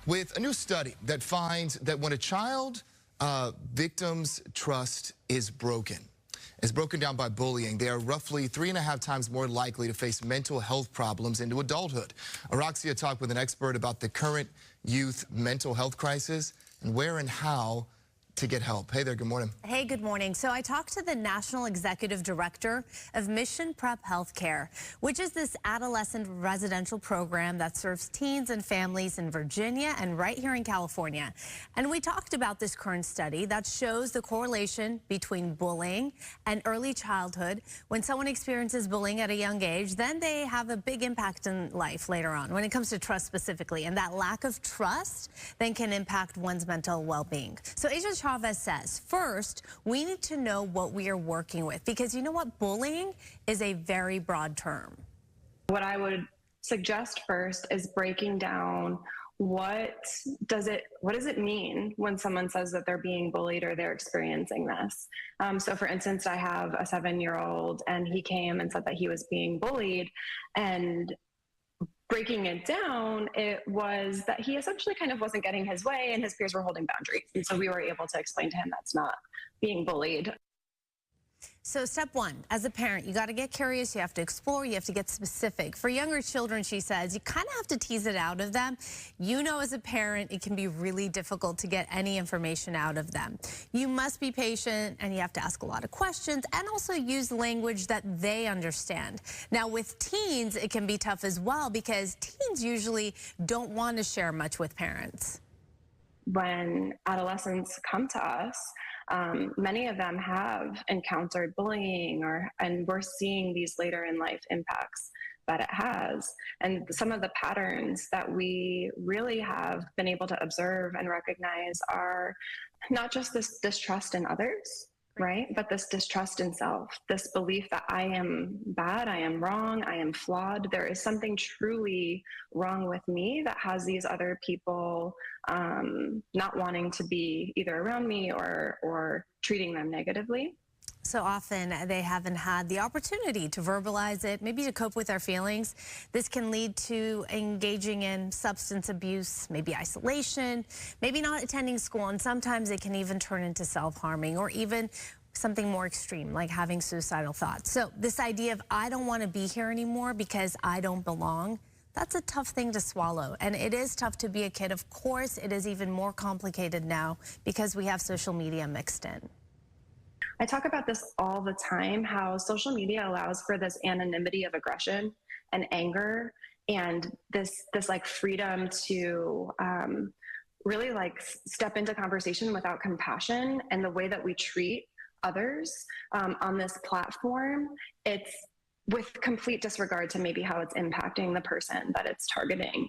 with a new study that finds that when a child victim's trust is broken down by bullying, they are roughly 3.5 times more likely to face mental health problems into adulthood. Araxia talked with an expert about the current youth mental health crisis and where and how to get help. Hey there, good morning. Hey, good morning. So I talked to the National Executive Director of Mission Prep Healthcare, which is this adolescent residential program that serves teens and families in Virginia and right here in California. And we talked about this current study that shows the correlation between bullying and early childhood. When someone experiences bullying at a young age, then they have a big impact in life later on when it comes to trust specifically. And that lack of trust then can impact one's mental well-being. So Chavez says, first, we need to know what we are working with, because you know what? Bullying is a very broad term. What I would suggest first is breaking down what does it mean when someone says that they're being bullied or they're experiencing this. So for instance, I have a 7-year-old and he came and said that he was being bullied, and breaking it down, it was that he essentially kind of wasn't getting his way and his peers were holding boundaries. And so we were able to explain to him that's not being bullied. So step one, as a parent, you got to get curious, you have to explore, you have to get specific. For younger children, she says, you kind of have to tease it out of them. You know, as a parent, it can be really difficult to get any information out of them. You must be patient and you have to ask a lot of questions and also use language that they understand. Now, with teens, it can be tough as well because teens usually don't want to share much with parents. When adolescents come to us, many of them have encountered bullying, and we're seeing these later in life impacts that it has. And some of the patterns that we really have been able to observe and recognize are not just this distrust in others, right? But this distrust in self, this belief that I am bad, I am wrong, I am flawed. There is something truly wrong with me that has these other people not wanting to be either around me or treating them negatively. So often they haven't had the opportunity to verbalize it, maybe to cope with their feelings. This can lead to engaging in substance abuse, maybe isolation, maybe not attending school, and sometimes it can even turn into self-harming or even something more extreme like having suicidal thoughts. So this idea of I don't want to be here anymore because I don't belong, that's a tough thing to swallow. And it is tough to be a kid. Of course, it is even more complicated now because we have social media mixed in. I talk about this all the time, how social media allows for this anonymity of aggression and anger and this like freedom to really like step into conversation without compassion. And the way that we treat others on this platform, it's with complete disregard to maybe how it's impacting the person that it's targeting.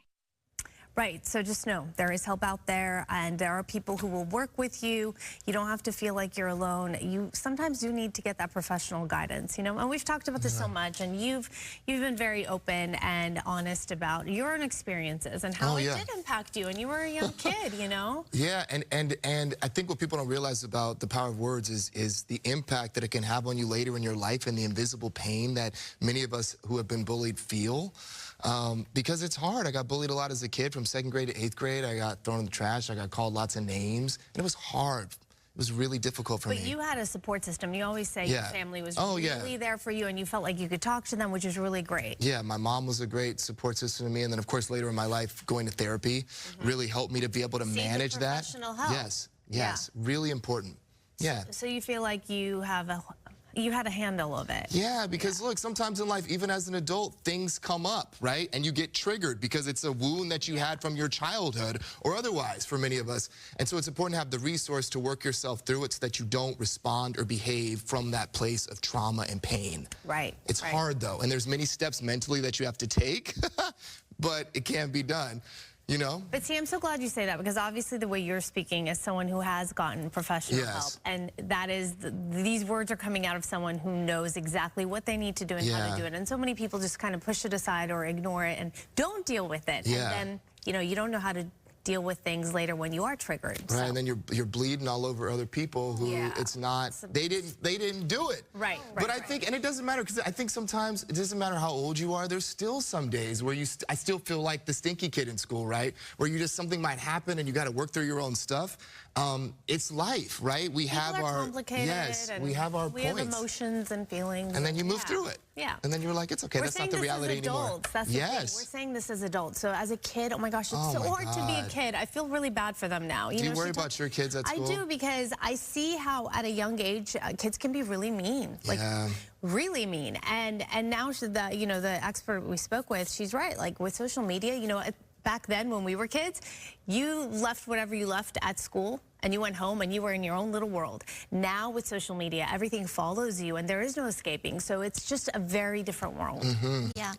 Right, so just know there is help out there, and there are people who will work with you. You don't have to feel like you're alone. You sometimes do need to get that professional guidance, you know. And we've talked about this so much, and you've been very open and honest about your own experiences and how it did impact you. And you were a young kid, you know. Yeah, and I think what people don't realize about the power of words is the impact that it can have on you later in your life and the invisible pain that many of us who have been bullied feel. Because it's hard. I got bullied a lot as a kid from 2nd grade to 8th grade. I got thrown in the trash. I got called lots of names. And it was hard. It was really difficult for me. But you had a support system. You always say your family was really there for you and you felt like you could talk to them, which is really great. Yeah, my mom was a great support system to me. And then, of course, later in my life, going to therapy really helped me to be able to manage that. Professional help. Yes, really important. Yeah. So you feel like you had a handle of it. Yeah, because look, sometimes in life, even as an adult, things come up, right? And you get triggered because it's a wound that you had from your childhood or otherwise for many of us. And so it's important to have the resource to work yourself through it so that you don't respond or behave from that place of trauma and pain. Right. It's hard though, and there's many steps mentally that you have to take, but it can be done. You know? But see, I'm so glad you say that, because obviously the way you're speaking is someone who has gotten professional help. And that is, these words are coming out of someone who knows exactly what they need to do and how to do it. And so many people just kind of push it aside or ignore it and don't deal with it. And then, you know, you don't know how to deal with things later when you are triggered. Right, So. and then you're bleeding all over other people who it's not, they didn't do it. Right. But I think, and it doesn't matter, because I think sometimes it doesn't matter how old you are, there's still some days where I still feel like the stinky kid in school, right? Where something might happen and you got to work through your own stuff. It's life, right? We People have are our, complicated, yes, and we have our we points. have emotions and feelings. And then you move through it. Yeah. And then you're like, it's okay, that's not the reality anymore. Adults. That's the thing. We're saying this as adults. So as a kid, oh my gosh, it's so hard to be a kid. I feel really bad for them now. Do you worry about your kids at school? I do, because I see how at a young age kids can be really mean. Like really mean. And now the expert we spoke with, she's right. Like with social media, back then when we were kids, you left whatever you left at school and you went home and you were in your own little world. Now with social media, everything follows you and there is no escaping. So it's just a very different world. Mm-hmm. Yeah.